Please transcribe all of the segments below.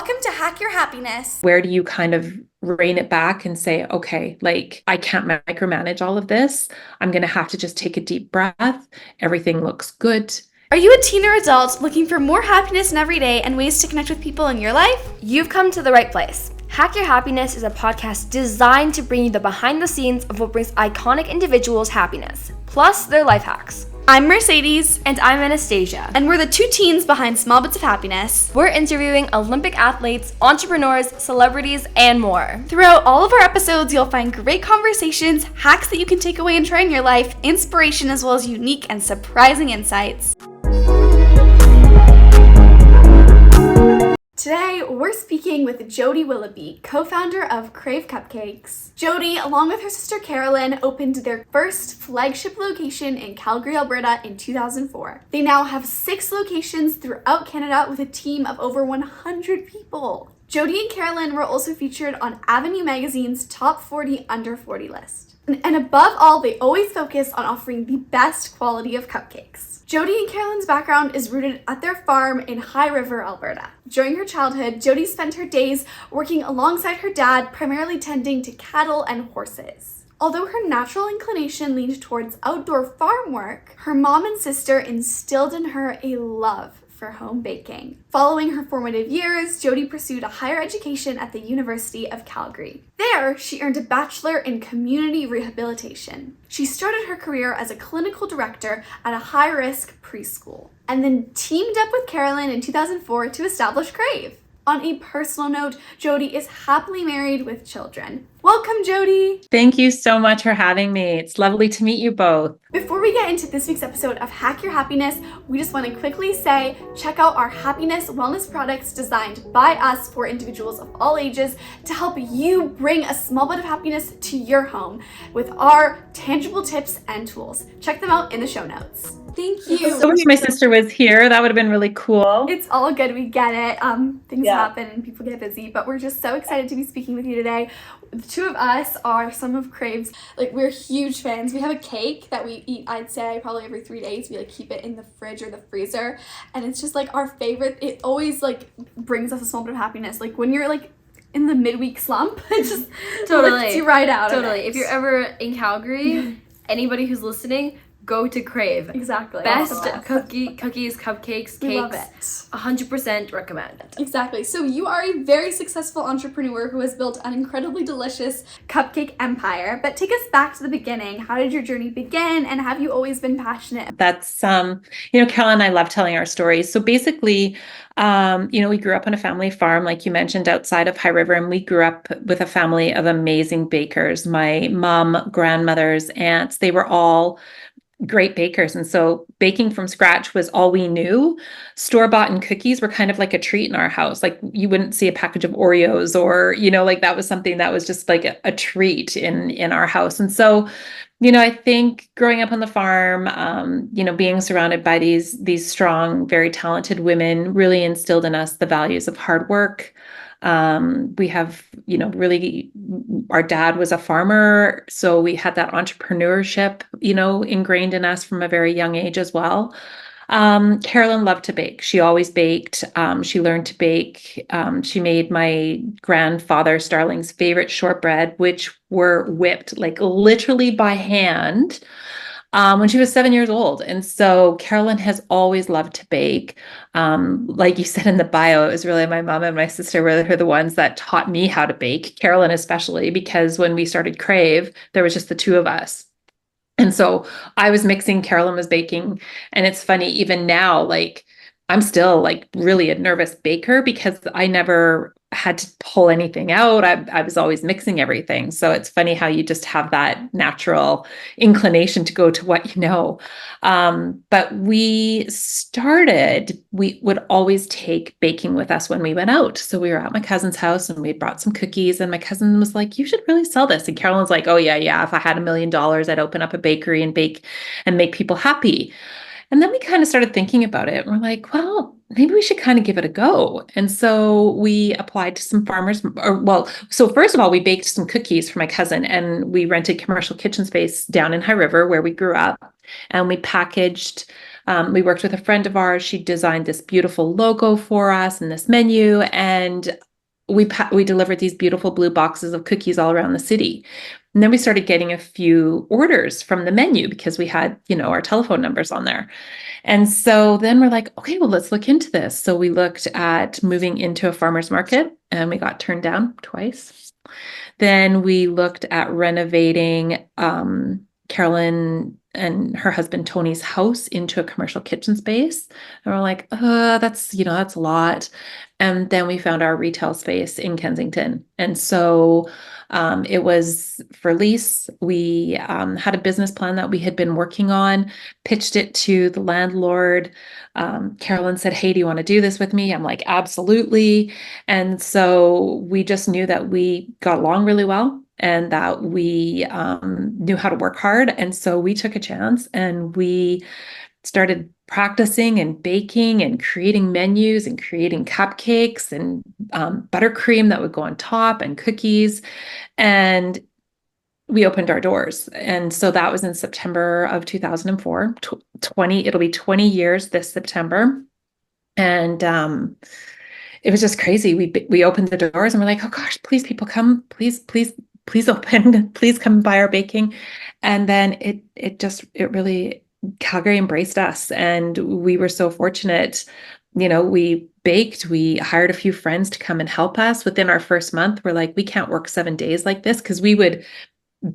Welcome to Hack Your Happiness. Where do you kind of rein it back and say, okay, like I can't micromanage all of this. I'm going to have to just take a deep breath. Everything looks good. Are you a teen or adult looking for more happiness in every day and ways to connect with people in your life? You've come to the right place. Hack Your Happiness is a podcast designed to bring you the behind the scenes of what brings iconic individuals happiness, plus their life hacks. I'm Mercedes. And I'm Anastasia. And we're the two teens behind Small Bits of Happiness. We're interviewing Olympic athletes, entrepreneurs, celebrities, and more. Throughout all of our episodes, you'll find great conversations, hacks that you can take away and try in your life, inspiration, as well as unique and surprising insights. Today, we're speaking with Jodi Willoughby, co-founder of Crave Cupcakes. Jodi, along with her sister Carolyne, opened their first flagship location in Calgary, Alberta in 2004. They now have 6 locations throughout Canada with a team of over 100 people. Jodi and Carolyne were also featured on Avenue Magazine's Top 40 Under 40 list. And above all, they always focus on offering the best quality of cupcakes. Jodi and Carolyne's background is rooted at their farm in High River, Alberta. During her childhood, Jodi spent her days working alongside her dad, primarily tending to cattle and horses. Although her natural inclination leaned towards outdoor farm work, her mom and sister instilled in her a love for home baking. Following her formative years, Jodi pursued a higher education at the University of Calgary. There, she earned a bachelor in community rehabilitation. She started her career as a clinical director at a high-risk preschool, and then teamed up with Carolyne in 2004 to establish Crave. On a personal note, Jodi is happily married with children. Welcome, Jodi. Thank you so much for having me. It's lovely to meet you both. Before we get into this week's episode of Hack Your Happiness, we just want to quickly say, check out our happiness wellness products designed by us for individuals of all ages to help you bring a small bit of happiness to your home with our tangible tips and tools. Check them out in the show notes. Thank you. I wish my sister was here. That would have been really cool. It's all good. We get it. Things happen and people get busy, but we're just so excited to be speaking with you today. The two of us are some of Crave's, we're huge fans. We have a cake that we eat, I'd say, probably every 3 days. We keep it in the fridge or the freezer, and it's just our favorite. It always brings us a small bit of happiness. When you're in the midweek slump, it just lifts you right out. Totally. If you're ever in Calgary, anybody who's listening, go to Crave. Exactly. Best cookies, cupcakes, we love cakes. 100% recommend. Exactly. So you are a very successful entrepreneur who has built an incredibly delicious cupcake empire. But take us back to the beginning. How did your journey begin, and have you always been passionate? That's, Carolyne and I love telling our stories. So basically, we grew up on a family farm, like you mentioned, outside of High River, and we grew up with a family of amazing bakers. My mom, grandmothers, aunts, they were all great bakers. And so baking from scratch was all we knew. Store-bought and cookies were kind of like a treat in our house. You wouldn't see a package of Oreos or, that was something that was just a treat in our house. And so, I think growing up on the farm, being surrounded by these strong, very talented women really instilled in us the values of hard work. We have, really, our dad was a farmer, so we had that entrepreneurship, ingrained in us from a very young age as well. Carolyne loved to bake. She always baked. She learned to bake. She made my grandfather Starling's favorite shortbread, which were whipped literally by hand when she was 7 years old. And so Carolyne has always loved to bake. Like you said in the bio, it was really my mom and my sister were the ones that taught me how to bake, Carolyne especially, because when we started Crave, there was just the two of us. And so I was mixing, Carolyne was baking. And it's funny, even now, I'm still really a nervous baker because I never had to pull anything out. I was always mixing everything. So it's funny how you just have that natural inclination to go to what you know. But we would always take baking with us when we went out. So we were at my cousin's house and we brought some cookies, and my cousin was like, you should really sell this. And Carolyn's like, oh yeah. If I had $1 million, I'd open up a bakery and bake and make people happy. And then we kind of started thinking about it. And we're like, well, maybe we should kind of give it a go. And so we applied to some farmers. So first of all, we baked some cookies for my cousin, and we rented commercial kitchen space down in High River where we grew up. And we packaged We worked with a friend of ours. She designed this beautiful logo for us and this menu, and we delivered these beautiful blue boxes of cookies all around the city. And then we started getting a few orders from the menu because we had, our telephone numbers on there. And so then we're like, okay, well, let's look into this. So we looked at moving into a farmer's market, and we got turned down twice. Then we looked at renovating Carolyne and her husband Tony's house into a commercial kitchen space. And we're like, that's a lot. And then we found our retail space in Kensington. And so it was for lease. We had a business plan that we had been working on, pitched it to the landlord. Carolyne said, hey, do you want to do this with me? I'm like, absolutely. And so we just knew that we got along really well and that we knew how to work hard. And so we took a chance and we started practicing and baking and creating menus and creating cupcakes and buttercream that would go on top and cookies. And we opened our doors. And so that was in September of 2004. It'll be 20 years this September. And it was just crazy. We opened the doors and we're like, oh gosh, please, people come, please open, please come buy our baking. And then it really, Calgary embraced us, and we were so fortunate. We baked, we hired a few friends to come and help us. Within our first month, we're like, we can't work 7 days like this, because we would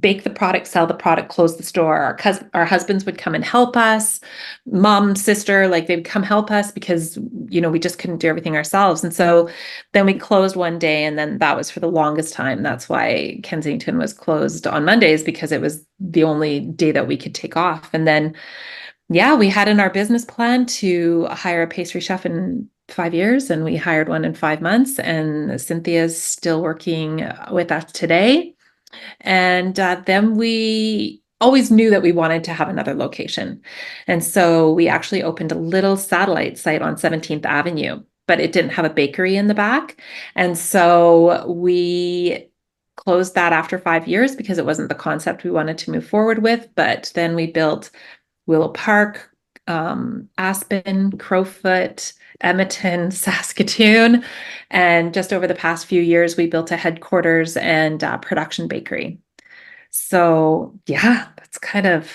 bake the product, sell the product, close the store. Our husbands would come and help us. Mom, sister, they'd come help us because, we just couldn't do everything ourselves. And so then we closed one day, and then that was for the longest time. That's why Kensington was closed on Mondays, because it was the only day that we could take off. And then, we had in our business plan to hire a pastry chef in 5 years, and we hired one in 5 months. And Cynthia's still working with us today. And then we always knew that we wanted to have another location. And so we actually opened a little satellite site on 17th Avenue, but it didn't have a bakery in the back. And so we closed that after 5 years because it wasn't the concept we wanted to move forward with. But then we built Willow Park, Aspen, Crowfoot, Edmonton, Saskatoon. And just over the past few years, we built a headquarters and production bakery. So that's kind of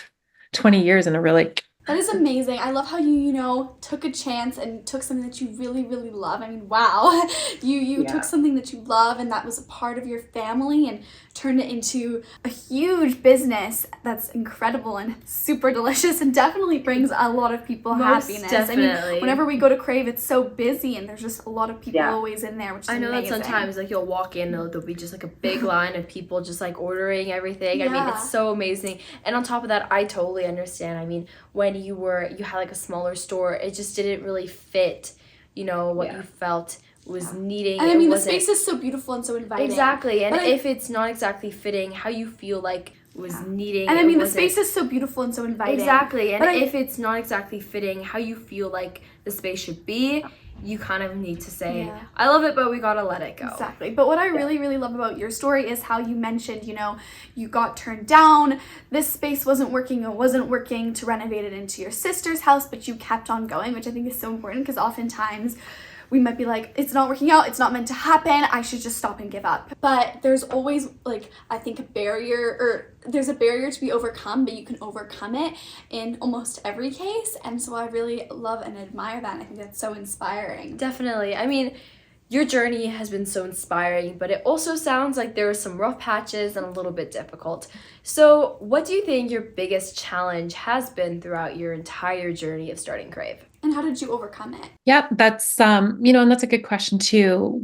20 years in a really... That is amazing. I love how you took a chance and took something that you really, really love. I mean, wow. You took something that you love and that was a part of your family and turned it into a huge business that's incredible and super delicious and definitely brings a lot of people happiness. Definitely. I mean, whenever we go to Crave, it's so busy and there's just a lot of people always in there, which is amazing. I know that sometimes you'll walk in, there'll be just a big line of people just ordering everything. Yeah. I mean, it's so amazing. And on top of that, I totally understand. I mean, when you had a smaller store, it just didn't really fit, what you felt was needing. And I mean, the space is so beautiful and so inviting. Exactly. And if it's not exactly fitting how you feel was needing. And I mean, the space is so beautiful and so inviting. Exactly. And if it's not exactly fitting how you feel like the space should be, you kind of need to say, I love it, but we gotta let it go. Exactly. But what I really, really love about your story is how you mentioned, you got turned down. This space wasn't working. It wasn't working to renovate it into your sister's house, but you kept on going, which I think is so important because oftentimes we might be like, it's not working out, it's not meant to happen, I should just stop and give up. But there's always, I think there's a barrier to be overcome, but you can overcome it in almost every case. And so I really love and admire that. And I think that's so inspiring. Definitely. I mean, your journey has been so inspiring, but it also sounds like there were some rough patches and a little bit difficult. So what do you think your biggest challenge has been throughout your entire journey of starting Crave? And how did you overcome it? Yeah, that's and that's a good question too.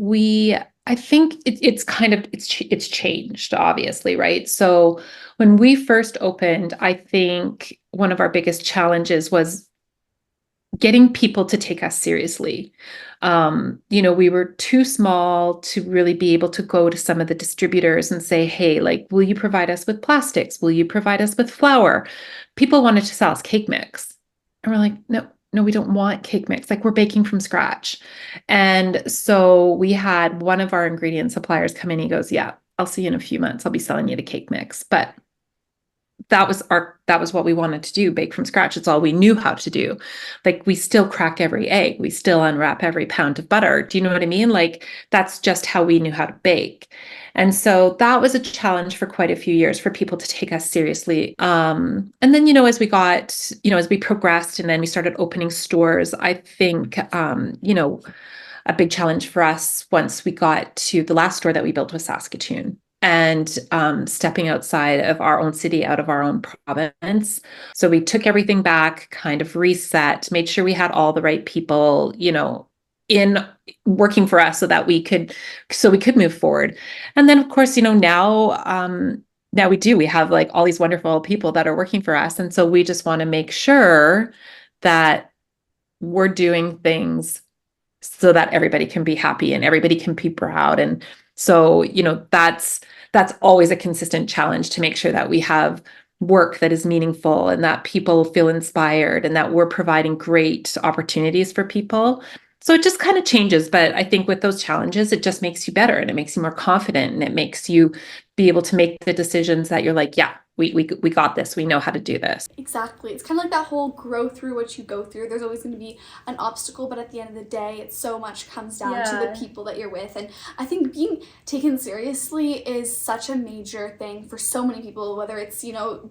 I think it's changed, obviously, right? So when we first opened, I think one of our biggest challenges was getting people to take us seriously. We were too small to really be able to go to some of the distributors and say, hey, will you provide us with plastics? Will you provide us with flour? People wanted to sell us cake mix. And we're like, no, we don't want cake mix. We're baking from scratch. And so we had one of our ingredient suppliers come in. He goes, yeah, I'll see you in a few months. I'll be selling you the cake mix. But that was what we wanted to do, bake from scratch. It's all we knew how to do. Like, we still crack every egg, we still unwrap every pound of butter. Do you know what I mean? Like, that's just how we knew how to bake. And so that was a challenge for quite a few years for people to take us seriously. And then, as we progressed and then we started opening stores, I think, a big challenge for us once we got to the last store that we built was Saskatoon, and stepping outside of our own city, out of our own province. So we took everything back, kind of reset, made sure we had all the right people, in working for us so we could move forward. And then, of course, now we have like all these wonderful people that are working for us. And so we just want to make sure that we're doing things so that everybody can be happy and everybody can be proud. And so, that's always a consistent challenge, to make sure that we have work that is meaningful and that people feel inspired and that we're providing great opportunities for people. So it just kind of changes. But I think with those challenges, it just makes you better, and it makes you more confident, and it makes you be able to make the decisions that you're like, yeah, we got this. We know how to do this. Exactly. It's kind of like that whole grow through what you go through. There's always going to be an obstacle, but at the end of the day, it so much comes down to the people that you're with. And I think being taken seriously is such a major thing for so many people, whether it's,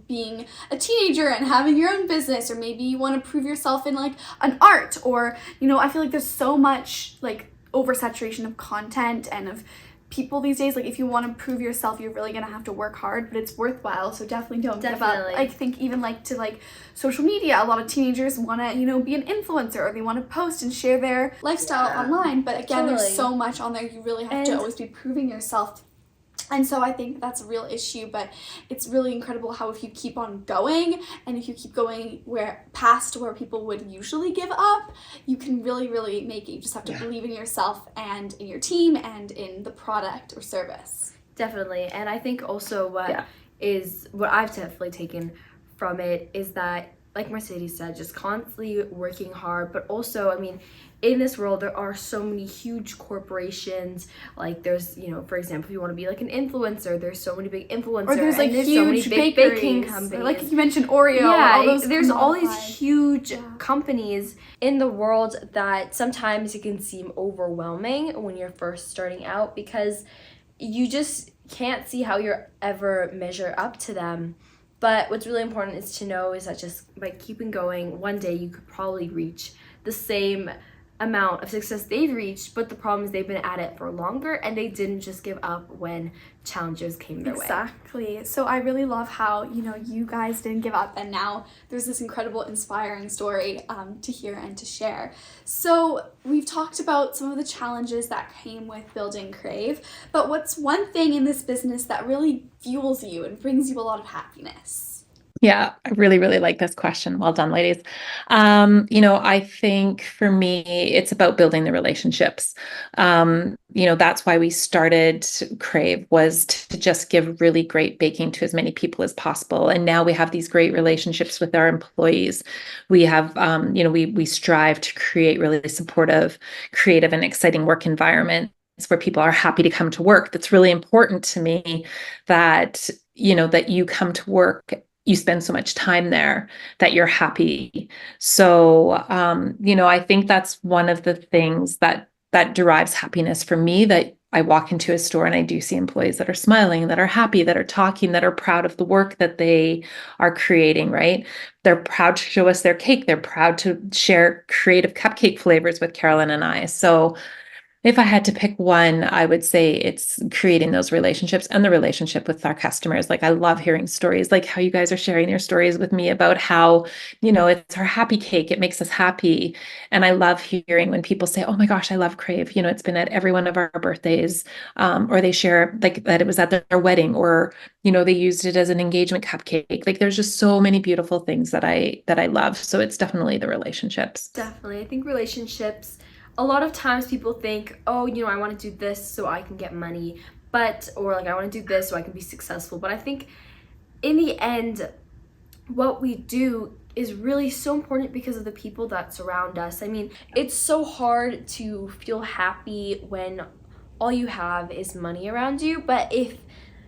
being a teenager and having your own business, or maybe you want to prove yourself in like an art, or, I feel like there's so much like oversaturation of content and of people these days. Like, if you want to prove yourself, you're really gonna have to work hard, but it's worthwhile, so definitely don't give up. I think even to social media, a lot of teenagers want to be an influencer, or they want to post and share their lifestyle online, but again, there's so much on there. You really have to always be proving yourself. And so I think that's a real issue, but it's really incredible how if you keep on going, and if you keep going past where people would usually give up, you can really, really make it. You just have to believe in yourself and in your team and in the product or service. Definitely. And I think also what I've definitely taken from it is that, like Mercedes said, just constantly working hard, but also, in this world, there are so many huge corporations. Like, there's, for example, if you want to be like an influencer, there's so many big influencers. Or there's like huge so many big baking companies. Like you mentioned, Oreo. Yeah, there's all these huge companies in the world that sometimes it can seem overwhelming when you're first starting out, because you just can't see how you're ever measure up to them. But what's really important is to know is that just by keeping going, one day you could probably reach the same amount of success they've reached, but the problem is they've been at it for longer, and they didn't just give up when challenges came their way. Exactly. So I really love how, you guys didn't give up, and now there's this incredible, inspiring story to hear and to share. So we've talked about some of the challenges that came with building Crave, but what's one thing in this business that really fuels you and brings you a lot of happiness? Yeah, I really, really like this question. Well done, ladies. I think for me, it's about building the relationships. That's why we started Crave, was to just give really great baking to as many people as possible. And now we have these great relationships with our employees. We have, we strive to create really supportive, creative, and exciting work environments where people are happy to come to work. That's really important to me, that, that you come to work, you spend so much time there, that you're happy. So, I think that's one of the things that derives happiness for me, that I walk into a store and I do see employees that are smiling, that are happy, that are talking, that are proud of the work that they are creating, right? They're proud to show us their cake. They're proud to share creative cupcake flavors with Carolyne and I. So if I had to pick one, I would say it's creating those relationships and the relationship with our customers. Like, I love hearing stories like how you guys are sharing your stories with me about how, it's our happy cake. It makes us happy. And I love hearing when people say, oh my gosh, I love Crave. It's been at every one of our birthdays, or they share like that it was at their wedding, or, they used it as an engagement cupcake. Like, there's just so many beautiful things that I love. So it's definitely the relationships. Definitely. I think relationships, a lot of times people think, oh, I want to do this so I can get money, or like I want to do this so I can be successful. But I think in the end, what we do is really so important because of the people that surround us. It's so hard to feel happy when all you have is money around you. But if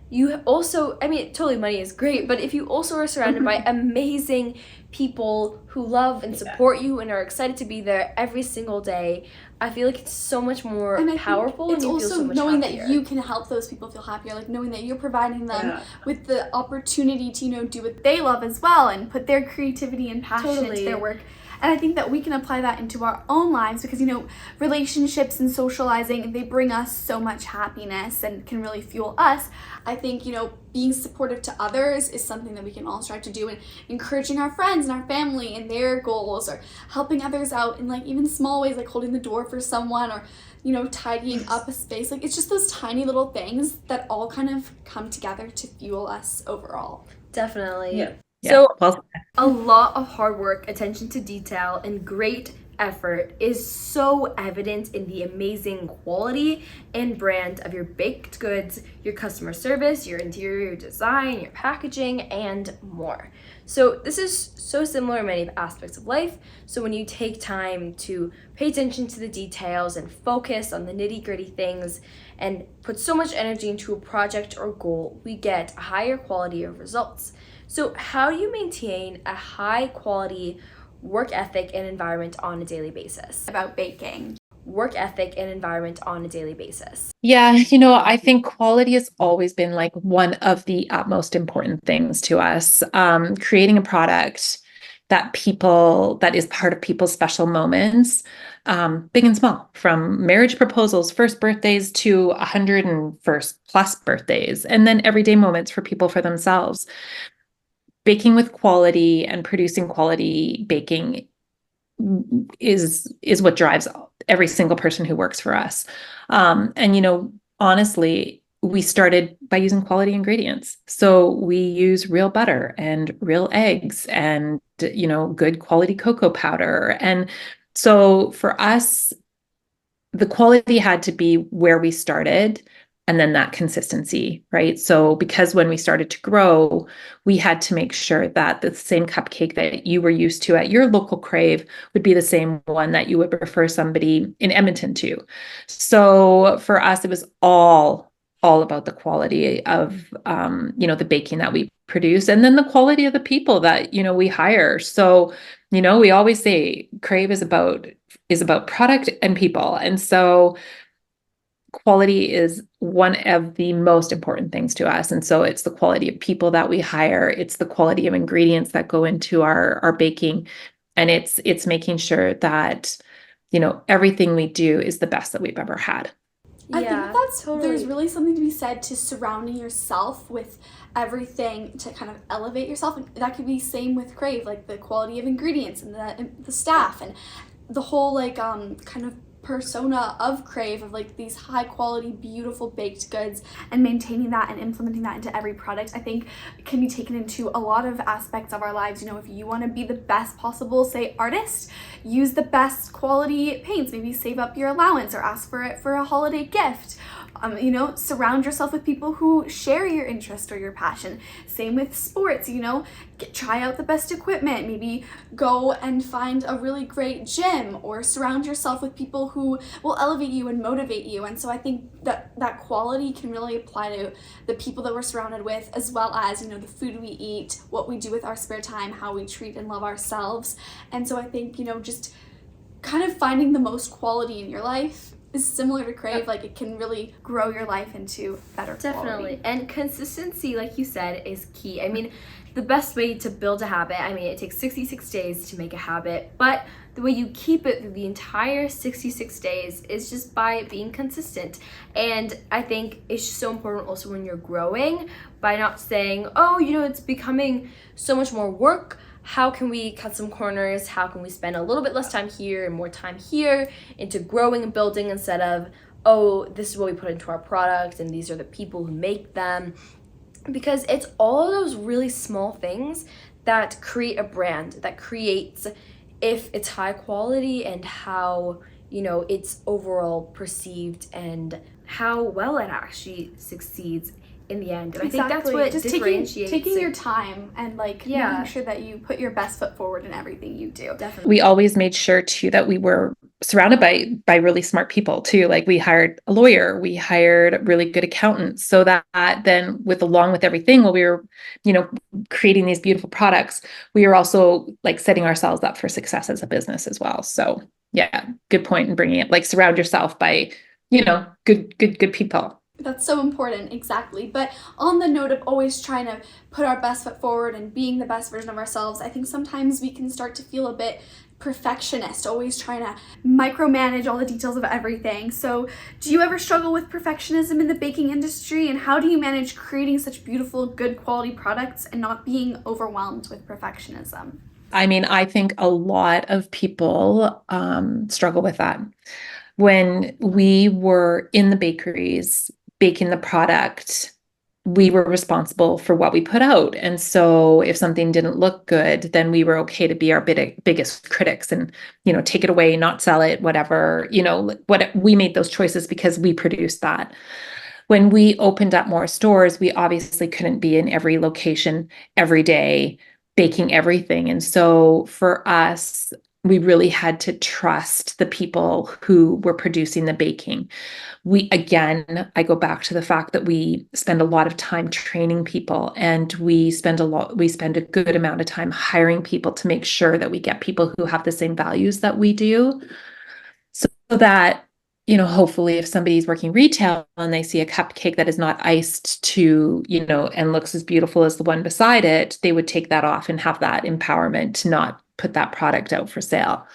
you also, I mean, totally money is great, but if you also are surrounded by amazing people who love and support you and are excited to be there every single day, I feel like it's so much more powerful. It's and you also feel so much knowing happier. that you can help those people feel happier, like knowing that you're providing them with the opportunity to, you know, do what they love as well and put their creativity and passion into their work. And I think that we can apply that into our own lives because, you know, relationships and socializing, they bring us so much happiness and can really fuel us. I think, you know, being supportive to others is something that we can all strive to do, and encouraging our friends and our family in their goals, or helping others out in like even small ways, like holding the door for someone, or, you know, tidying up a space. Like, it's just those tiny little things that all kind of come together to fuel us overall. Definitely. Yeah. So Well, a lot of hard work, attention to detail, and great effort is so evident in the amazing quality and brand of your baked goods, your customer service, your interior design, your packaging, and more. So this is so similar in many aspects of life. So when you take time to pay attention to the details and focus on the nitty-gritty things and put so much energy into a project or goal, we get a higher quality of results. So how do you maintain a high quality work ethic and environment on a daily basis? About baking. Work ethic and environment on a daily basis. yeah, you know, I think quality has always been like one of the utmost important things to us. Creating a product that is part of people's special moments, big and small, from marriage proposals, first birthdays to 101st plus birthdays, and then everyday moments for people for themselves. Baking with quality and producing quality baking is what drives every single person who works for us. And, you know, honestly, we started by using quality ingredients. So we use real butter and real eggs and, you know, good quality cocoa powder. And so for us, the quality had to be where we started, and then that consistency, right? So because when we started to grow, we had to make sure that the same cupcake that you were used to at your local Crave would be the same one that you would refer somebody in Edmonton to. So for us, it was all about the quality of, you know, the baking that we produce, and then the quality of the people that, you know, we hire. So, you know, we always say Crave is about product and people. And so quality is one of the most important things to us. And so it's the quality of people that we hire. It's the quality of ingredients that go into our baking. And it's making sure that, you know, everything we do is the best that we've ever had. I think that's totally. There's really something to be said to surrounding yourself with everything to kind of elevate yourself. And that could be same with Crave, like the quality of ingredients and the staff and the whole like kind of persona of Crave, of like these high quality, beautiful baked goods, and maintaining that and implementing that into every product, I think can be taken into a lot of aspects of our lives. You know, if you want to be the best possible, say, artist, use the best quality paints, maybe save up your allowance or ask for it for a holiday gift. You know, surround yourself with people who share your interest or your passion. Same with sports, you know, try out the best equipment, maybe go and find a really great gym, or surround yourself with people who will elevate you and motivate you. And so I think that quality can really apply to the people that we're surrounded with, as well as, you know, the food we eat, what we do with our spare time, how we treat and love ourselves. And so I think, you know, just kind of finding the most quality in your life is similar to Crave. Like, it can really grow your life into better Definitely. quality. And consistency, like you said, is key. I mean, the best way to build a habit, I mean, it takes 66 days to make a habit, but the way you keep it through the entire 66 days is just by being consistent. And I think it's just so important also when you're growing, by not saying, oh, you know, it's becoming so much more work. How can we cut some corners? How can we spend a little bit less time here and more time here into growing and building, instead of, oh, this is what we put into our product and these are the people who make them. Because it's all of those really small things that create a brand, that creates if it's high quality and how, you know, it's overall perceived and how well it actually succeeds in the end. And exactly. I think that's what just differentiates taking your time and like making sure that you put your best foot forward in everything you do. Definitely. We always made sure too that we were surrounded by really smart people too. Like we hired a lawyer, we hired really good accountants, so that then along with everything, while we were, creating these beautiful products, we were also like setting ourselves up for success as a business as well. So yeah, good point in bringing it, like surround yourself by, good people. That's so important, exactly. But on the note of always trying to put our best foot forward and being the best version of ourselves, I think sometimes we can start to feel a bit perfectionist, always trying to micromanage all the details of everything. So, do you ever struggle with perfectionism in the baking industry? And how do you manage creating such beautiful, good quality products and not being overwhelmed with perfectionism? I mean, I think a lot of people struggle with that. When we were in the bakeries baking the product, we were responsible for what we put out. And so if something didn't look good, then we were okay to be our biggest critics and, take it away, not sell it, whatever, what we made those choices because we produced that. When we opened up more stores, we obviously couldn't be in every location every day baking everything. And so for us, we really had to trust the people who were producing the baking. I go back to the fact that we spend a lot of time training people, and we spend a good amount of time hiring people to make sure that we get people who have the same values that we do. So that, hopefully if somebody's working retail and they see a cupcake that is not iced to, and looks as beautiful as the one beside it, they would take that off and have that empowerment to not put that product out for sale.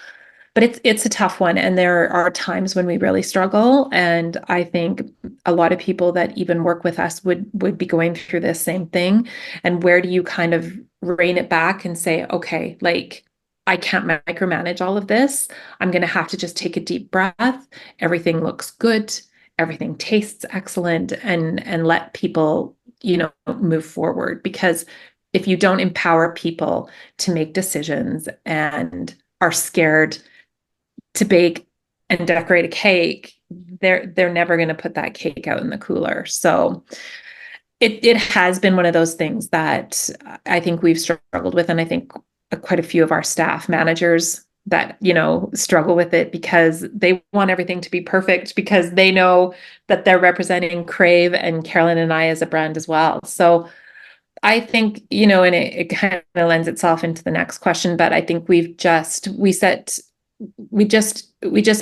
But it's a tough one, and there are times when we really struggle. And I think a lot of people that even work with us would be going through this same thing. And where do you kind of rein it back and say, okay, like I can't micromanage all of this. I'm going to have to just take a deep breath. Everything looks good. Everything tastes excellent, and let people, move forward. Because if you don't empower people to make decisions and are scared to bake and decorate a cake, they're never going to put that cake out in the cooler. So it has been one of those things that I think we've struggled with, and I think quite a few of our staff managers that struggle with it because they want everything to be perfect because they know that they're representing Crave and Carolyne and I as a brand as well. So I think, and it kind of lends itself into the next question, but I think we just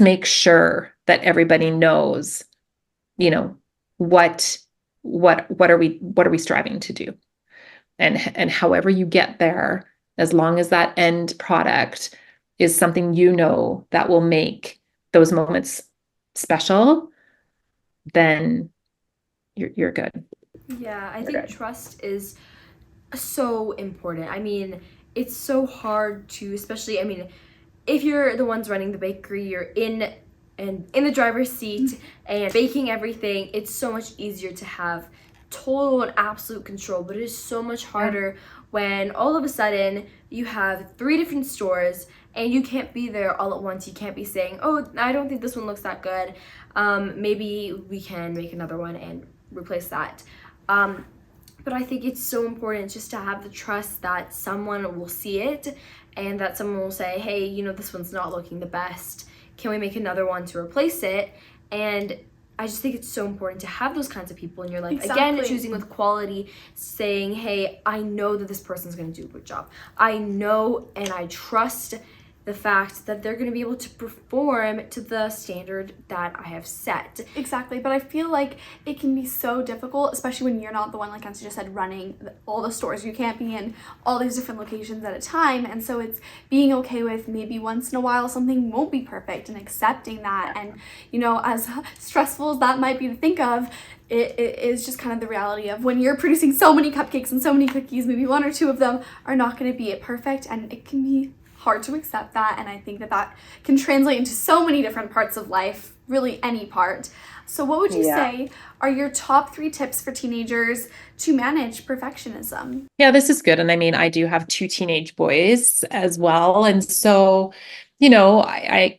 make sure that everybody knows, what are we striving to do, and however you get there, as long as that end product is something that will make those moments special, then you're good. Yeah, I think trust is so important. I mean, it's so hard to, especially, I mean, if you're the ones running the bakery, you're in the driver's seat and baking everything, it's so much easier to have total and absolute control. But it is so much harder when all of a sudden you have 3 different stores and you can't be there all at once. You can't be saying, oh, I don't think this one looks that good. Maybe we can make another one and replace that. But I think it's so important just to have the trust that someone will see it and that someone will say, hey, this one's not looking the best. Can we make another one to replace it? And I just think it's so important to have those kinds of people in your life. Exactly. Again, choosing with quality, saying, hey, I know that this person's going to do a good job. I know and I trust the fact that they're going to be able to perform to the standard that I have set. Exactly, but I feel like it can be so difficult, especially when you're not the one, like Anastasia said, running all the stores. You can't be in all these different locations at a time, and so it's being okay with maybe once in a while something won't be perfect and accepting that. And as stressful as that might be to think of, it is just kind of the reality of when you're producing so many cupcakes and so many cookies, maybe 1 or 2 of them are not going to be perfect, and it can be hard to accept that. And I think that can translate into so many different parts of life, really any part. So what would you say are your top 3 tips for teenagers to manage perfectionism? Yeah, this is good. And I mean, I do have 2 teenage boys as well. And so, I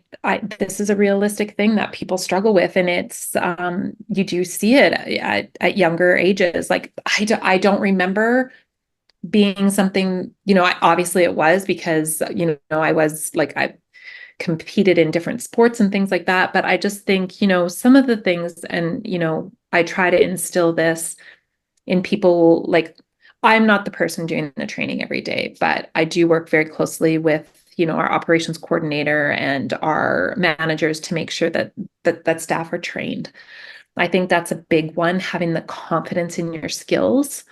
this is a realistic thing that people struggle with. And it's, you do see it at younger ages. Like, I don't remember being something, obviously it was because, I was like, competed in different sports and things like that. But I just think, some of the things, and, I try to instill this in people. Like, I'm not the person doing the training every day, but I do work very closely with, our operations coordinator and our managers to make sure that staff are trained. I think that's a big one, having the confidence in your skills,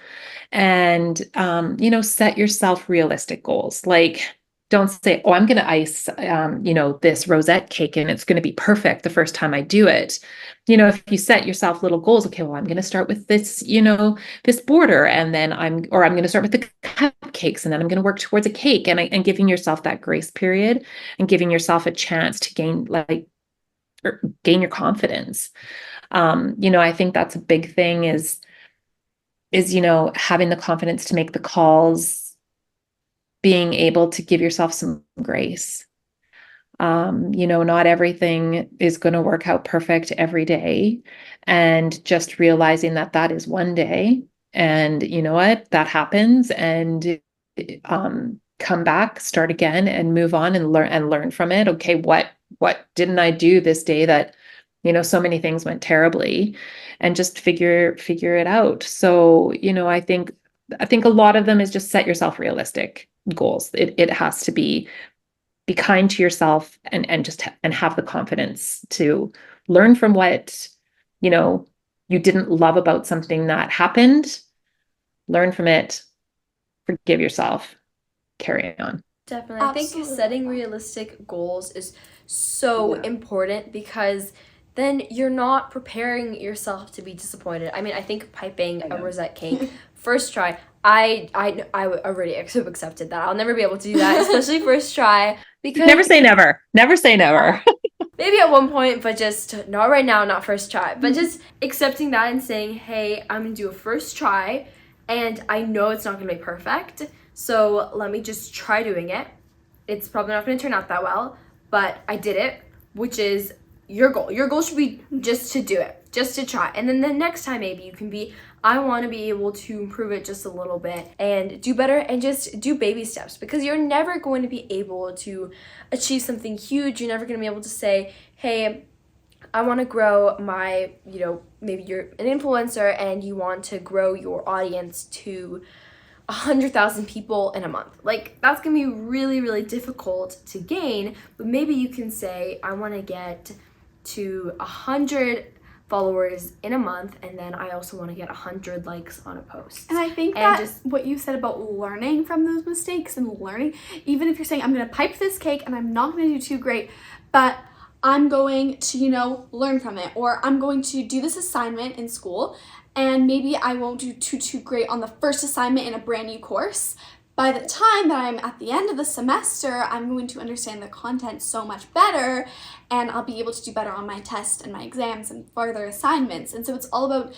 and, set yourself realistic goals. Like, don't say, oh, I'm going to ice, this rosette cake and it's going to be perfect the first time I do it. If you set yourself little goals, okay, well, I'm going to start with this, this border, and then I'm going to start with the cupcakes, and then I'm going to work towards a cake, and giving yourself that grace period and giving yourself a chance to gain your confidence. I think that's a big thing is, having the confidence to make the calls, being able to give yourself some grace. Not everything is going to work out perfect every day, and just realizing that is one day, and you know what, that happens, and come back, start again, and move on, and learn from it. Okay, what didn't I do this day that, so many things went terribly, and just figure it out. So, I think a lot of them is just set yourself realistic goals. It has to be kind to yourself, and just have the confidence to learn from what, you didn't love about something that happened. Learn from it, forgive yourself, carry on. Definitely. I think setting realistic goals is so important, because then you're not preparing yourself to be disappointed. I mean, I think piping a rosette cake first try, I already have accepted that I'll never be able to do that, especially first try. Because never say never. Never say never. Maybe at one point, but just not right now, not first try. But just accepting that and saying, hey, I'm gonna do a first try, and I know it's not gonna be perfect, so let me just try doing it. It's probably not gonna turn out that well, but I did it, which is your goal. Your goal should be just to do it, just to try. And then the next time, maybe you can be, I want to be able to improve it just a little bit and do better, and just do baby steps, because you're never going to be able to achieve something huge. You're never going to be able to say, hey, I want to grow my, maybe you're an influencer and you want to grow your audience to 100,000 people in a month. Like, that's going to be really, really difficult to gain, but maybe you can say, I want to get to 100 followers in a month, and then I also want to get 100 likes on a post. And I think what you said about learning from those mistakes, and learning, even if you're saying, I'm going to pipe this cake and I'm not going to do too great, but I'm going to, learn from it, or I'm going to do this assignment in school, and maybe I won't do too great on the first assignment in a brand new course. By the time that I'm at the end of the semester, I'm going to understand the content so much better, and I'll be able to do better on my tests and my exams and further assignments. And so it's all about,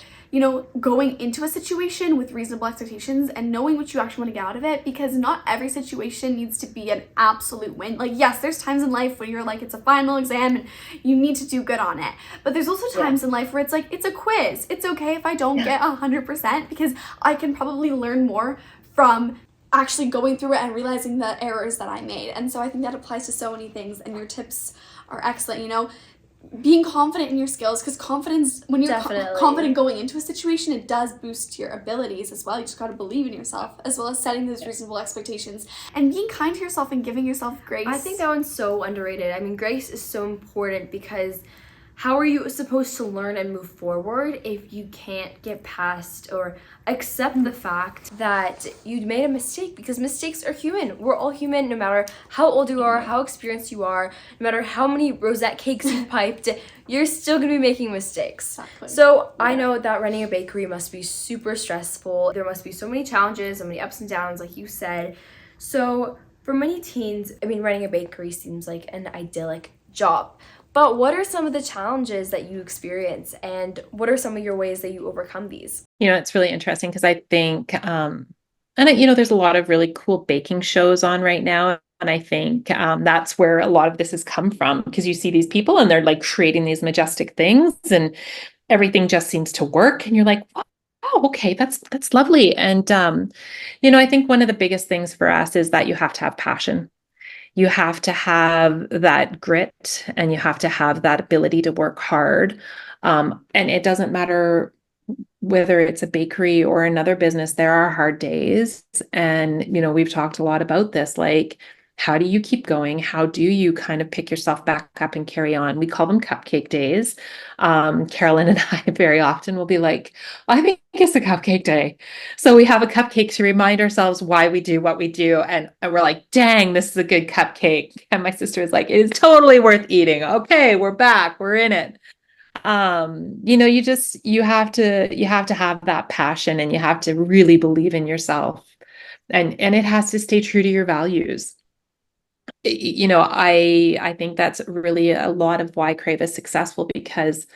going into a situation with reasonable expectations and knowing what you actually want to get out of it, because not every situation needs to be an absolute win. Like, yes, there's times in life when you're like, it's a final exam and you need to do good on it. But there's also times in life where it's like, it's a quiz. It's okay if I don't get 100%, because I can probably learn more from actually going through it and realizing the errors that I made. And so I think that applies to so many things, and your tips are excellent. Being confident in your skills, because confidence, when you're confident going into a situation, it does boost your abilities as well. You just got to believe in yourself, as well as setting those reasonable expectations and being kind to yourself and giving yourself grace. I think that one's so underrated. I mean, grace is so important, because how are you supposed to learn and move forward if you can't get past or accept the fact that you made a mistake? Because mistakes are human. We're all human, no matter how old you are, how experienced you are, no matter how many rosette cakes you've piped, you're still going to be making mistakes. Exactly. So I know that running a bakery must be super stressful. There must be so many challenges, so many ups and downs, like you said. So for many teens, running a bakery seems like an idyllic job. But what are some of the challenges that you experience, and what are some of your ways that you overcome these? It's really interesting, because I think, there's a lot of really cool baking shows on right now. And I think that's where a lot of this has come from, because you see these people and they're like creating these majestic things, and everything just seems to work. And you're like, oh, okay, that's lovely. And, I think one of the biggest things for us is that you have to have passion. You have to have that grit and you have to have that ability to work hard. And it doesn't matter whether it's a bakery or another business, there are hard days. And, we've talked a lot about this, like, how do you keep going? How do you kind of pick yourself back up and carry on? We call them cupcake days. Carolyne and I very often will be like, I think it's a cupcake day. So we have a cupcake to remind ourselves why we do what we do. And we're like, dang, this is a good cupcake. And my sister is like, it is totally worth eating. Okay, we're back. We're in it. You have to have that passion and you have to really believe in yourself, and it has to stay true to your values. I think that's really a lot of why Crave is successful, because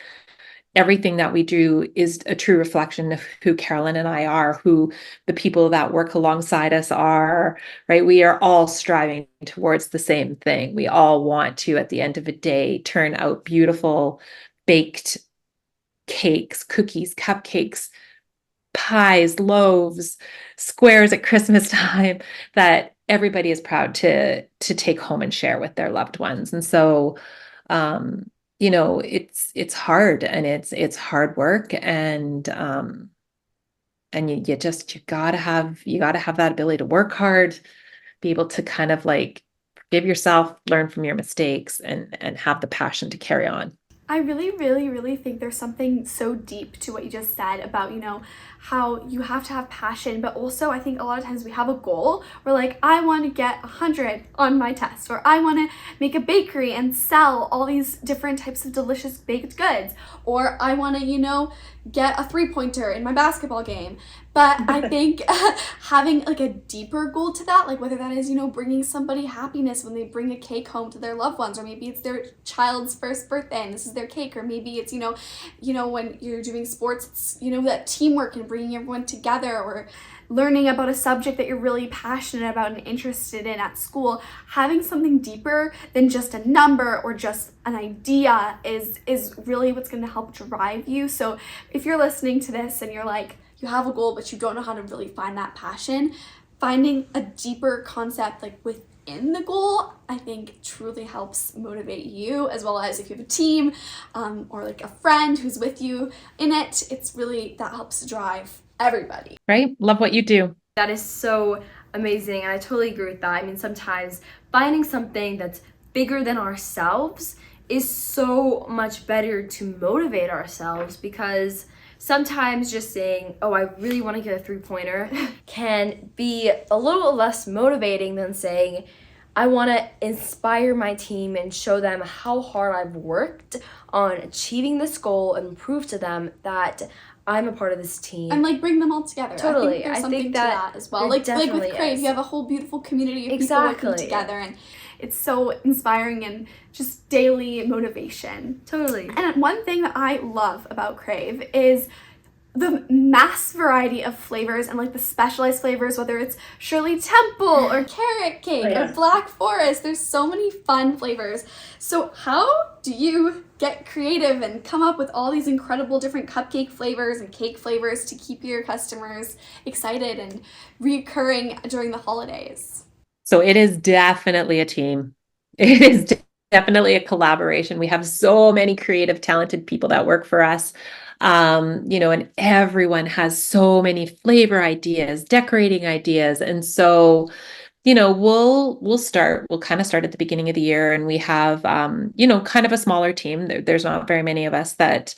everything that we do is a true reflection of who Carolyne and I are, who the people that work alongside us are, right? We are all striving towards the same thing. We all want to, at the end of the day, turn out beautiful baked cakes, cookies, cupcakes, pies, loaves, squares at Christmas time that everybody is proud to take home and share with their loved ones. And so it's hard, and it's hard work, and you gotta have that ability to work hard, be able to kind of like give yourself, learn from your mistakes, and have the passion to carry on. I really, really, really think there's something so deep to what you just said about, how you have to have passion, but also I think a lot of times we have a goal. We're like, I want to get 100 on my test, or I want to make a bakery and sell all these different types of delicious baked goods, or I want to, get a 3-pointer in my basketball game. But I think having like a deeper goal to that, like whether that is, bringing somebody happiness when they bring a cake home to their loved ones, or maybe it's their child's first birthday and this is their cake, or maybe it's, when you're doing sports, it's, that teamwork and bringing everyone together, or learning about a subject that you're really passionate about and interested in at school. Having something deeper than just a number or just an idea is really what's going to help drive you. So if you're listening to this and you're like, you have a goal, but you don't know how to really find that passion, finding a deeper concept like within the goal, I think truly helps motivate you, as well as if you have a team or like a friend who's with you in it. It's really, that helps drive everybody. Right? Love what you do. That is so amazing, and I totally agree with that. I mean, sometimes finding something that's bigger than ourselves is so much better to motivate ourselves, because sometimes just saying, oh, I really want to get a 3-pointer can be a little less motivating than saying, I want to inspire my team and show them how hard I've worked on achieving this goal and prove to them that I'm a part of this team. And like bring them all together. Totally. I think there's something to that as well. Like with Crave, you have a whole beautiful community of people working together, and it's so inspiring and just daily motivation. Totally. And one thing that I love about Crave is the mass variety of flavors and like the specialized flavors, whether it's Shirley Temple or carrot cake or Black Forest. There's so many fun flavors. So how do you get creative and come up with all these incredible different cupcake flavors and cake flavors to keep your customers excited and recurring during the holidays? So it is definitely a team. It is definitely a collaboration. We have so many creative, talented people that work for us. And everyone has so many flavor ideas, decorating ideas. And so, we'll kind of start at the beginning of the year, and we have, kind of a smaller team. There's not very many of us that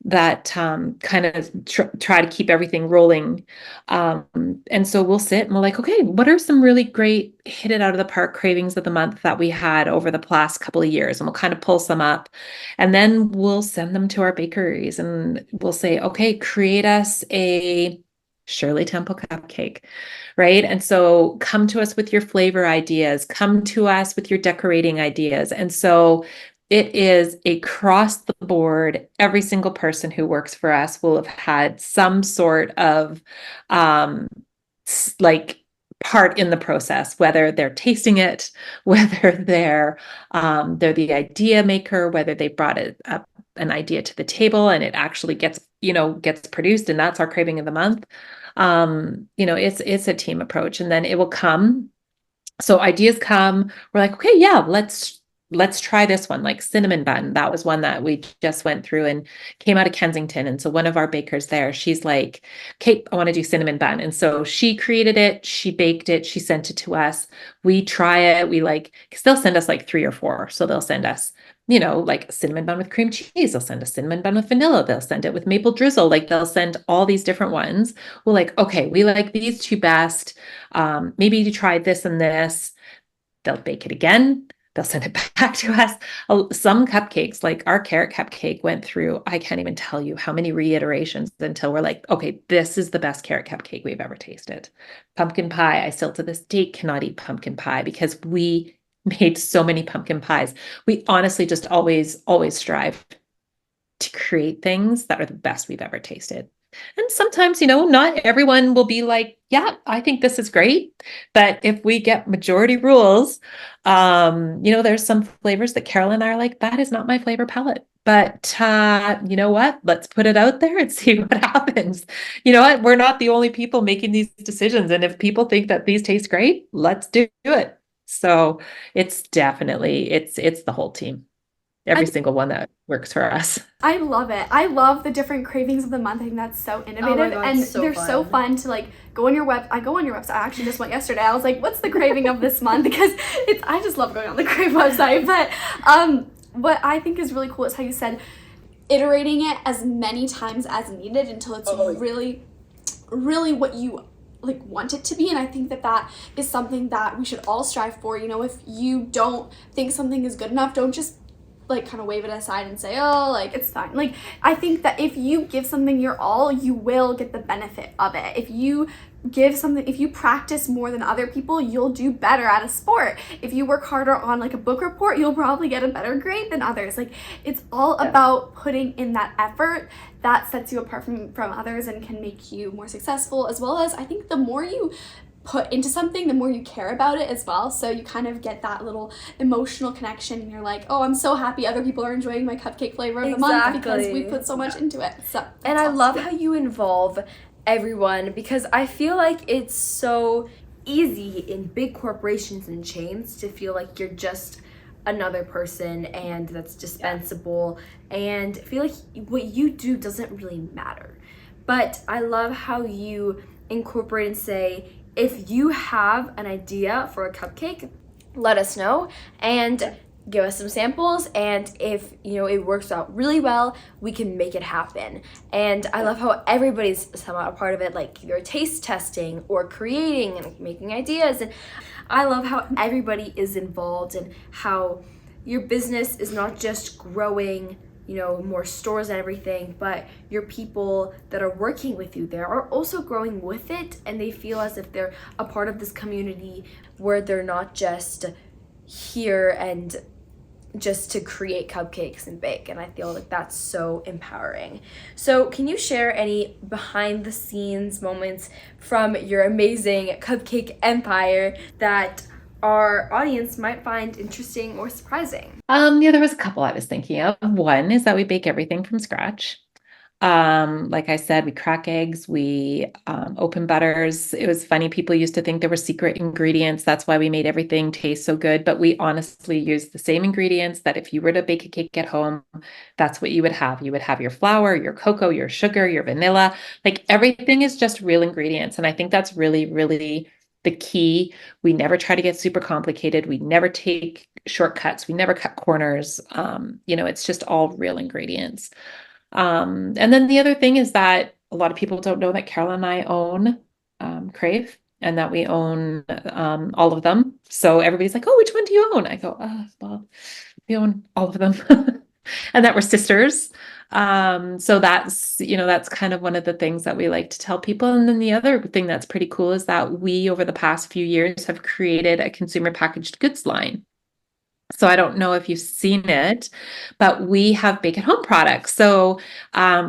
kind of try to keep everything rolling. And so we'll sit and we're like, okay, what are some really great hit it out of the park cravings of the month that we had over the past couple of years? And we'll kind of pull some up, and then we'll send them to our bakeries and we'll say, okay, create us a Shirley Temple cupcake, right? And so come to us with your flavor ideas, come to us with your decorating ideas. And so it is across the board. Every single person who works for us will have had some sort of like part in the process, whether they're tasting it, whether they're the idea maker, whether they brought an idea to the table and it actually gets produced, and that's our craving of the month. It's a team approach, and then it will come So ideas come, we're like, okay, yeah, let's try this one, like cinnamon bun. That was one that we just went through and came out of Kensington. And so one of our bakers there, she's like, okay, I want to do cinnamon bun. And so she created it, she baked it, she sent it to us. We try it. We like, because they'll send us like 3 or 4. So they'll send us, like cinnamon bun with cream cheese. They'll send a cinnamon bun with vanilla. They'll send it with maple drizzle. Like they'll send all these different ones. We're like, okay, we like these 2 best. Maybe you try this and this. They'll bake it again. They'll send it back to us. Some cupcakes, like our carrot cupcake, went through, I can't even tell you how many reiterations until we're like, okay, this is the best carrot cupcake we've ever tasted. Pumpkin pie, I still to this date cannot eat pumpkin pie because we made so many pumpkin pies. We honestly just always strive to create things that are the best we've ever tasted. And sometimes, not everyone will be like, yeah, I think this is great. But if we get majority rules, there's some flavors that Carol and I are like, that is not my flavor palette. But you know what? Let's put it out there and see what happens. You know what? We're not the only people making these decisions. And if people think that these taste great, let's do it. So it's definitely, it's the whole team. Every single one that works for us. I love it. I love the different cravings of the month. I think that's so innovative. God, and so they're fun. so fun to like go on your I go on your website. I actually just went yesterday. I was like, what's the craving of this month? Because I just love going on the Crave website. But what I think is really cool is how you said iterating it as many times as needed until it's really, really what you like want it to be. And I think that is something that we should all strive for. If you don't think something is good enough, don't just like kind of wave it aside and say, oh, like it's fine. Like I think that if you give something your all, you will get the benefit of it. If you practice more than other people, you'll do better at a sport. If you work harder on like a book report, you'll probably get a better grade than others. Like it's all about putting in that effort that sets you apart from others and can make you more successful, as well as I think the more you put into something, the more you care about it as well. So you kind of get that little emotional connection and you're like, oh, I'm so happy other people are enjoying my cupcake flavor of the month because we put so much into it. So and I love how you involve everyone, because I feel like it's so easy in big corporations and chains to feel like you're just another person and that's dispensable, and feel like what you do doesn't really matter. But I love how you incorporate and say, if you have an idea for a cupcake, let us know and give us some samples, and if it works out really well, we can make it happen. And I love how everybody's somehow a part of it, like either taste testing or creating and making ideas. And I love how everybody is involved and how your business is not just growing more stores and everything, but your people that are working with you there are also growing with it, and they feel as if they're a part of this community where they're not just here and just to create cupcakes and bake. And I feel like that's so empowering. So can you share any behind the scenes moments from your amazing cupcake empire that our audience might find interesting or surprising? There was a couple I was thinking of. One is that we bake everything from scratch. Like I said, we crack eggs, we open butters. It was funny. People used to think there were secret ingredients. That's why we made everything taste so good. But we honestly use the same ingredients that if you were to bake a cake at home, that's what you would have. You would have your flour, your cocoa, your sugar, your vanilla. Like everything is just real ingredients. And I think that's really, really the key. We never try to get super complicated. We never take shortcuts. We never cut corners. It's just all real ingredients. And then the other thing is that a lot of people don't know that Carol and I own Crave, and that we own all of them. So everybody's like, oh, which one do you own? I go, well, we own all of them. And that we're sisters. So that's kind of one of the things that we like to tell people. And then the other thing that's pretty cool is that we, over the past few years, have created a consumer packaged goods line. So I don't know if you've seen it, but we have bake at home products. So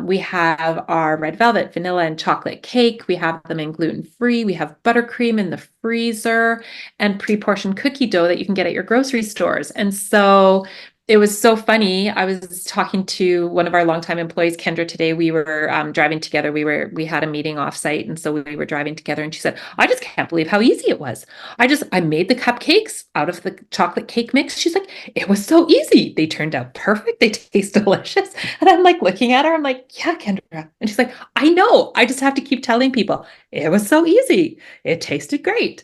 we have our red velvet, vanilla, and chocolate cake. We have them in gluten-free. We have buttercream in the freezer and pre-portioned cookie dough that you can get at your grocery stores. And so it was so funny. I was talking to one of our longtime employees, Kendra, today. We were driving together. We had a meeting offsite, and so we were driving together. And she said, "I just can't believe how easy it was. I made the cupcakes out of the chocolate cake mix." She's like, "It was so easy. They turned out perfect. They taste delicious." And I'm like looking at her. I'm like, "Yeah, Kendra." And she's like, "I know. I just have to keep telling people it was so easy. It tasted great."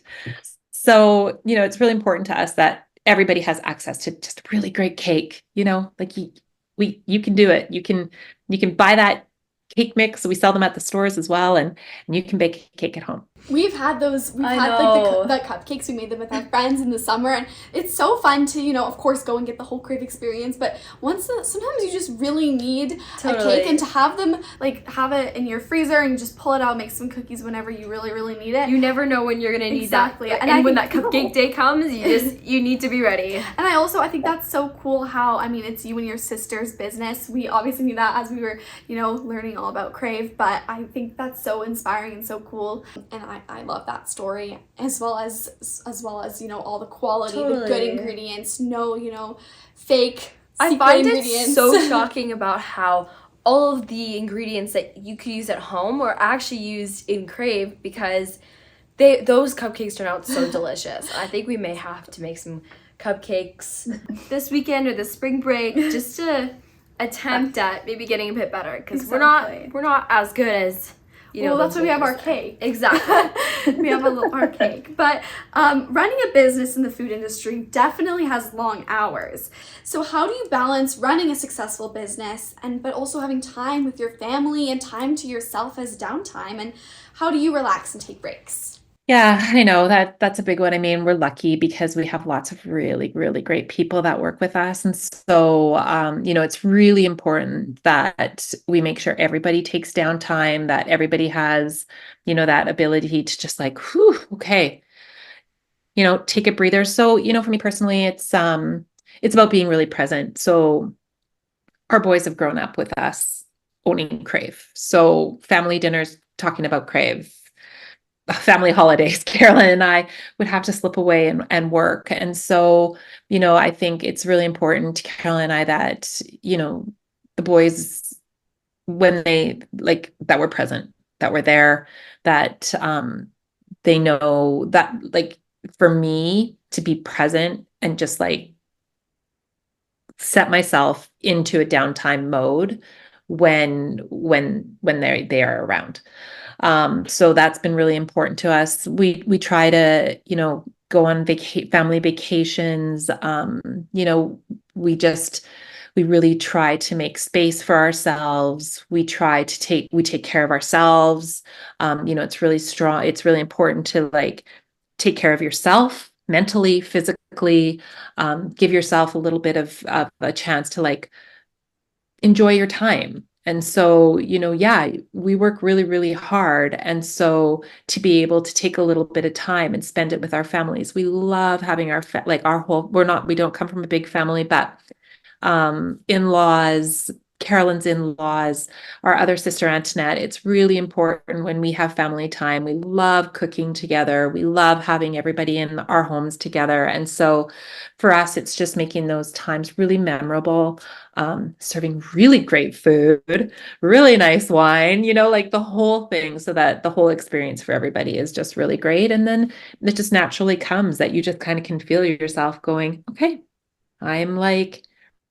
So, it's really important to us that everybody has access to just really great cake, like you can do it. You can buy that cake mix. We sell them at the stores as well, and you can bake a cake at home. We've had those, I like know. the cupcakes, we made them with our friends in the summer, and it's so fun to, of course, go and get the whole Crave experience, but sometimes you just really need a cake, and to have them, like, have it in your freezer and just pull it out, make some cookies whenever you really, really need it. You never know when you're gonna need Exactly. that. And And when that cupcake day comes, you need to be ready. And I think that's so cool how, it's you and your sister's business. We obviously knew that as we were, learning all about Crave, but I think that's so inspiring and so cool. And I love that story, as well as all the quality, the good ingredients, no, fake I secret find ingredients. it so shocking about how all of the ingredients that you could use at home were actually used in Crave, because those cupcakes turn out so delicious. I think we may have to make some cupcakes this weekend or the spring break, just to attempt at maybe getting a bit better, because Exactly. we're not as good as that's why we have our bakers. cake. Exactly. We have our cake. But running a business in the food industry definitely has long hours. So how do you balance running a successful business but also having time with your family and time to yourself as downtime? And how do you relax and take breaks? Yeah, I know that's a big one. We're lucky because we have lots of really, really great people that work with us. And so, it's really important that we make sure everybody takes downtime, that everybody has, that ability to just like, whew, okay, take a breather. So, for me personally, it's about being really present. So our boys have grown up with us owning Crave. So family dinners, talking about Crave, family holidays, Caroline and I would have to slip away and work. And so, I think it's really important to Caroline and I that, the boys, when they that we're present, that we're there, that they know that, like, for me to be present and just like set myself into a downtime mode when they are around. So that's been really important to us. We try to, go on family vacations. We really try to make space for ourselves. We take care of ourselves. It's really strong. It's really important to like take care of yourself mentally, physically, give yourself a little bit of a chance to like enjoy your time. And so, we work really, really hard. And so to be able to take a little bit of time and spend it with our families, we love having we don't come from a big family, but in-laws, Carolyn's in-laws, our other sister Antoinette, it's really important when we have family time. We love cooking together. We love having everybody in our homes together. And so for us, it's just making those times really memorable, serving really great food, really nice wine, like the whole thing, so that the whole experience for everybody is just really great. And then it just naturally comes that you just kind of can feel yourself going, okay, I'm like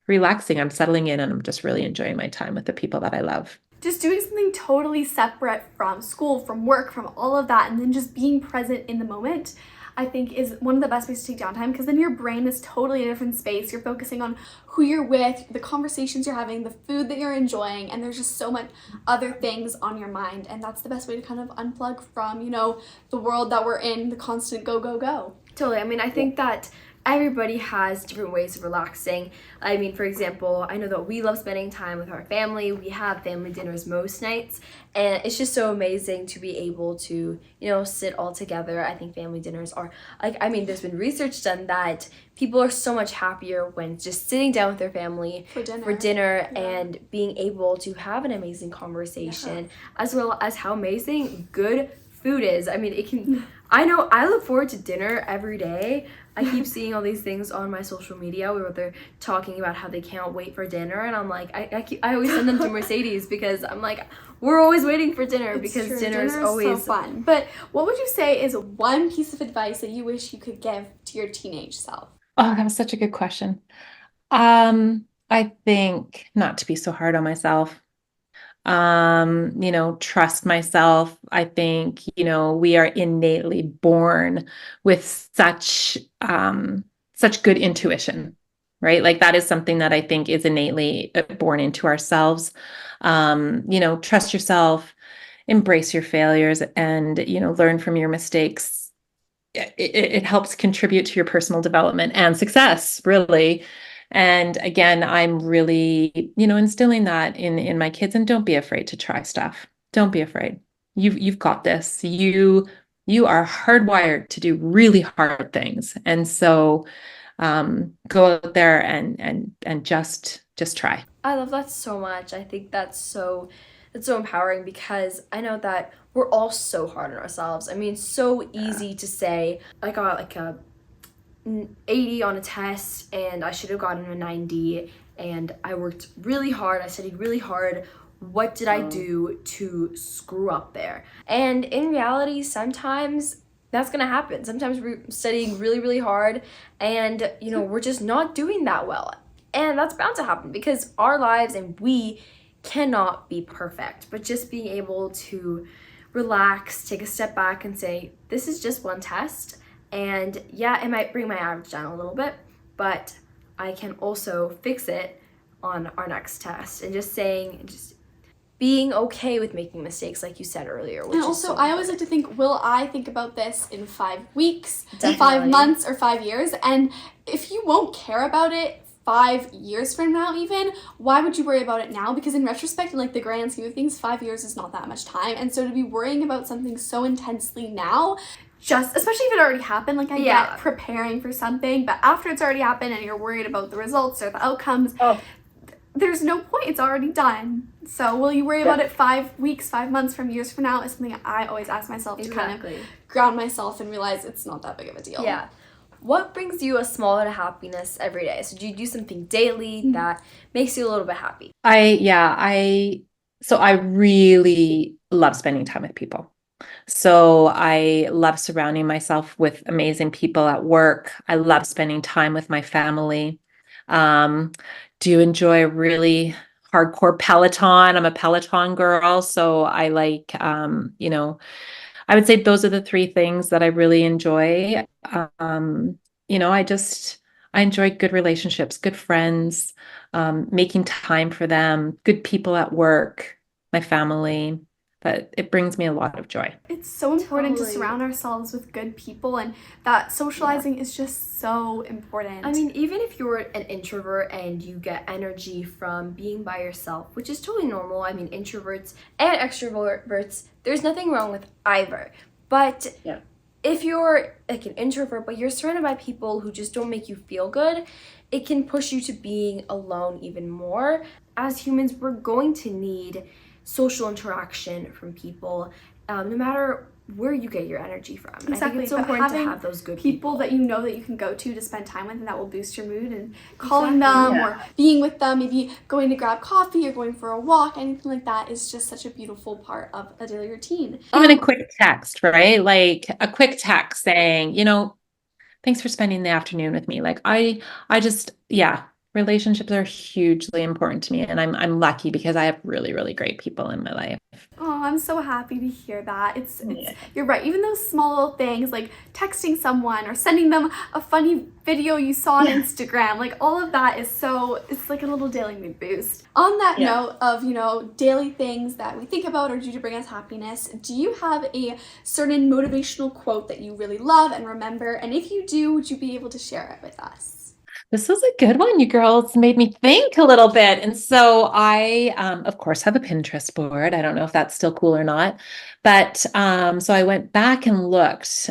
relaxing, I'm settling in, and I'm just really enjoying my time with the people that I love. Just doing something totally separate from school, from work, from all of that, and then just being present in the moment, I think is one of the best ways to take downtime, because then your brain is totally in a different space. You're focusing on who you're with, the conversations you're having, the food that you're enjoying, and there's just so much other things on your mind. And that's the best way to kind of unplug from, the world that we're in, the constant go, go, go. Totally. I think that everybody has different ways of relaxing. For example, I know that we love spending time with our family. We have family dinners most nights, and it's just so amazing to be able to, sit all together. I think family dinners are there's been research done that people are so much happier when just sitting down with their family for dinner Yeah. and being able to have an amazing conversation, as well as how amazing good food is. I mean, it can, I know I look forward to dinner every day. I keep seeing all these things on my social media where they're talking about how they can't wait for dinner, and I'm like, I always send them to Mercedes because I'm like, we're always waiting for dinner It's because true. dinner is Dinner always so fun. But what would you say is one piece of advice that you wish you could give to your teenage self? Oh, that was such a good question. I think not to be so hard on myself. Trust myself. I think, we are innately born with such good intuition, right? Like that is something that I think is innately born into ourselves. Trust yourself, embrace your failures, and, learn from your mistakes. It helps contribute to your personal development and success, really. And again, I'm really, instilling that in my kids. And don't be afraid to try stuff. Don't be afraid. You've got this. You are hardwired to do really hard things. And so go out there and just try. I love that so much. I think that's so empowering because I know that we're all so hard on ourselves. I mean, so easy to say I got like a 80 on a test and I should have gotten a 90, and I worked really hard. I studied really hard. What did I do to screw up there? And in reality, sometimes that's gonna happen. Sometimes we're studying really, really hard and we're just not doing that well. And that's bound to happen because our lives and we cannot be perfect. But just being able to relax, take a step back and say, this is just one test. And yeah, it might bring my average down a little bit, but I can also fix it on our next test. And just being okay with making mistakes, like you said earlier. Which And also, I always like to think, will I think about this in 5 weeks, Definitely. 5 months, or 5 years? And if you won't care about it 5 years from now even, why would you worry about it now? Because in retrospect, in like the grand scheme of things, 5 years is not that much time. And so to be worrying about something so intensely now, just especially if it already happened, like I get preparing for something, but after it's already happened and you're worried about the results or the outcomes, there's no point. It's already done. So will you worry about it 5 weeks, 5 months, from years from now? Is something I always ask myself to kind of ground myself and realize it's not that big of a deal. Yeah. What brings you a small bit of happiness every day? So do you do something daily that makes you a little bit happy? I really love spending time with people. So I love surrounding myself with amazing people at work. I love spending time with my family. Do enjoy a really hardcore Peloton. I'm a Peloton girl, so I like, I would say those are the three things that I really enjoy. I enjoy good relationships, good friends, making time for them, good people at work, my family. But it brings me a lot of joy. It's so important to surround ourselves with good people, and that socializing is just so important. I mean, even if you're an introvert and you get energy from being by yourself, which is totally normal. I mean, introverts and extroverts, there's nothing wrong with either. But if you're like an introvert, but you're surrounded by people who just don't make you feel good, it can push you to being alone even more. As humans, we're going to need social interaction from people, no matter where you get your energy from. Exactly. I think it's so important to have those good people that you know that you can go to spend time with, and that will boost your mood. And calling them or being with them, maybe going to grab coffee or going for a walk, anything like that is just such a beautiful part of a daily routine. Even a quick text, right? Like a quick text saying, thanks for spending the afternoon with me. Like I just, relationships are hugely important to me, and I'm lucky because I have really, really great people in my life. Oh, I'm so happy to hear that. It's you're right. Even those small little things like texting someone or sending them a funny video you saw on Instagram, like all of that is it's like a little daily mood boost. On that note of, daily things that we think about or do to bring us happiness, do you have a certain motivational quote that you really love and remember? And if you do, would you be able to share it with us? This was a good one. You girls made me think a little bit. And so I, of course, have a Pinterest board. I don't know if that's still cool or not. But so I went back and looked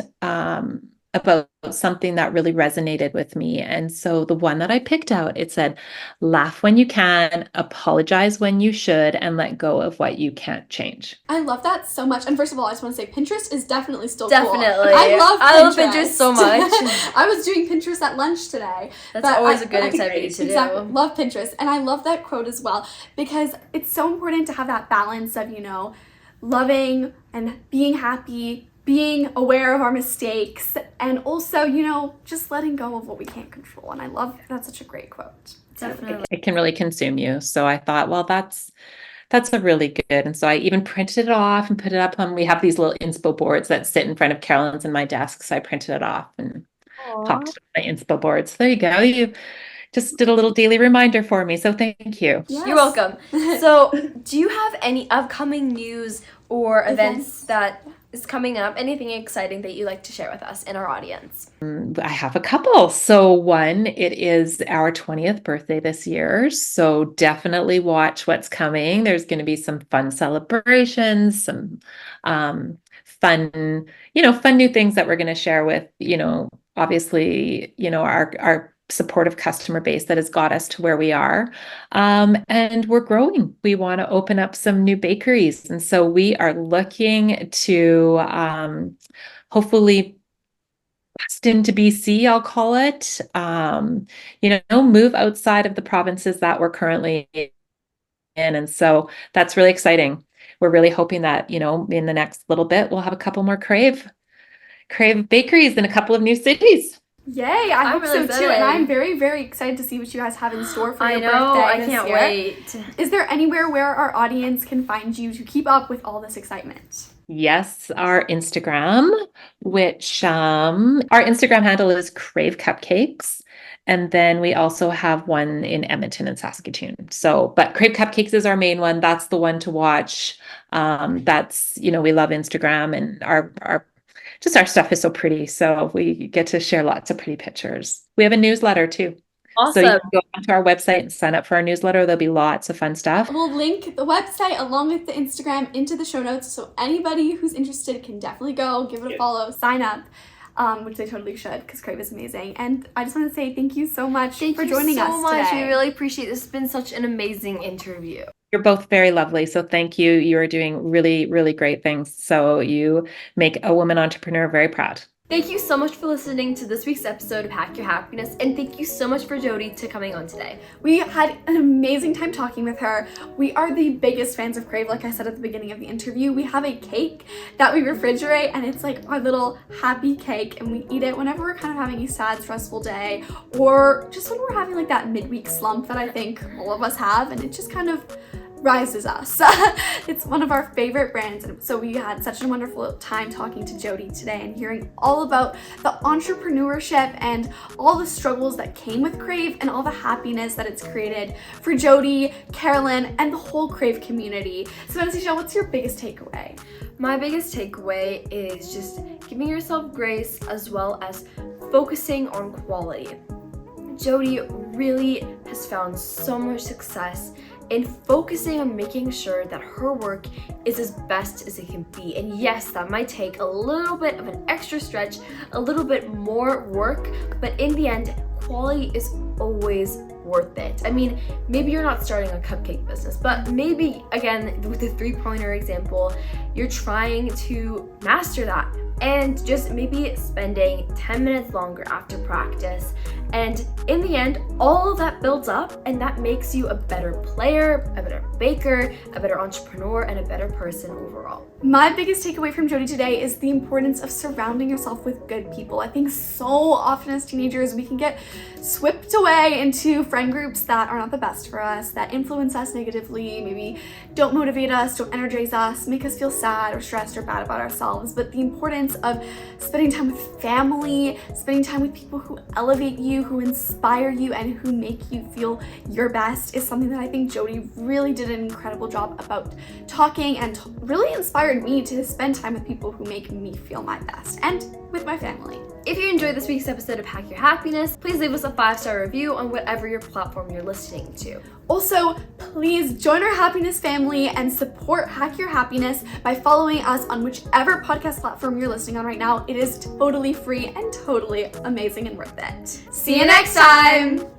about something that really resonated with me. And so the one that I picked out, it said, laugh when you can, apologize when you should, and let go of what you can't change. I love that so much. And first of all, I just want to say Pinterest is definitely still Definitely. cool. I love Pinterest so much. I was doing Pinterest at lunch today. That's always a good activity to do. Exactly. Love Pinterest. And I love that quote as well, because it's so important to have that balance of, loving and being happy, being aware of our mistakes, and also, just letting go of what we can't control. And I love that's such a great quote. Definitely. It can really consume you. So I thought, well, that's a really good. And so I even printed it off and put it up on, we have these little inspo boards that sit in front of Carolyne's in my desk. So I printed it off and popped it on my inspo board. So there you go. You just did a little daily reminder for me. So thank you. Yes. You're welcome. So do you have any upcoming news or events that is coming up? Anything exciting that you'd like to share with us and our audience? I have a couple. So one, it is our 20th birthday this year. So definitely watch what's coming. There's going to be some fun celebrations, some fun new things that we're going to share with, obviously, our supportive customer base that has got us to where we are. And we're growing. We want to open up some new bakeries. And so we are looking to hopefully bust into BC, I'll call it, move outside of the provinces that we're currently in. And so that's really exciting. We're really hoping that, in the next little bit, we'll have a couple more Crave bakeries in a couple of new cities. Yay, I hope really so too. And I'm very, very excited to see what you guys have in store for your birthday. I can't wait. Is there anywhere where our audience can find you to keep up with all this excitement? Yes, our Instagram, which our Instagram handle is Crave Cupcakes. And then we also have one in Edmonton and Saskatoon. But Crave Cupcakes is our main one. That's the one to watch. That's, we love Instagram, and our stuff is so pretty. So we get to share lots of pretty pictures. We have a newsletter too. Awesome. So you can go onto our website and sign up for our newsletter. There'll be lots of fun stuff. We'll link the website along with the Instagram into the show notes. So anybody who's interested can definitely go, give it a follow, sign up, which they totally should, because Crave is amazing. And I just want to say thank you so much for joining us today. Thank you so much. We really appreciate it. This has been such an amazing interview. You're both very lovely. So thank you. You are doing really, really great things. So you make a woman entrepreneur very proud. Thank you so much for listening to this week's episode of Hack Your Happiness, and thank you so much for Jodi to coming on today. We had an amazing time talking with her. We are the biggest fans of Crave, like I said at the beginning of the interview. We have a cake that we refrigerate, and it's like our little happy cake, and we eat it whenever we're kind of having a sad, stressful day, or just when we're having like that midweek slump that I think all of us have, and it just kind of rises us. It's one of our favorite brands, and so we had such a wonderful time talking to Jodi today and hearing all about the entrepreneurship and all the struggles that came with Crave and all the happiness that it's created for Jodi, Carolyne, and the whole Crave community. So Anastasia, what's your biggest takeaway? My biggest takeaway is just giving yourself grace as well as focusing on quality. Jodi really has found so much success in focusing on making sure that her work is as best as it can be. And yes, that might take a little bit of an extra stretch, a little bit more work, but in the end, quality is always worth it. I mean, maybe you're not starting a cupcake business, but maybe, again, with the 3-pointer example, you're trying to master that and just maybe spending 10 minutes longer after practice. And in the end, all of that builds up, and that makes you a better player, a better baker, a better entrepreneur, and a better person overall. My biggest takeaway from Jodi today is the importance of surrounding yourself with good people. I think so often as teenagers, we can get swept away into friend groups that are not the best for us, that influence us negatively, maybe don't motivate us, don't energize us, make us feel sad or stressed or bad about ourselves. But the importance of spending time with family, spending time with people who elevate you, who inspire you, and who make you feel your best is something that I think Jodi really did an incredible job about talking, and really inspired me to spend time with people who make me feel my best, and with my family. If you enjoyed this week's episode of Hack Your Happiness, please leave us a 5-star review on whatever your platform you're listening to. Also, please join our happiness family and support Hack Your Happiness by following us on whichever podcast platform you're listening on right now. It is totally free and totally amazing and worth it. See you next time!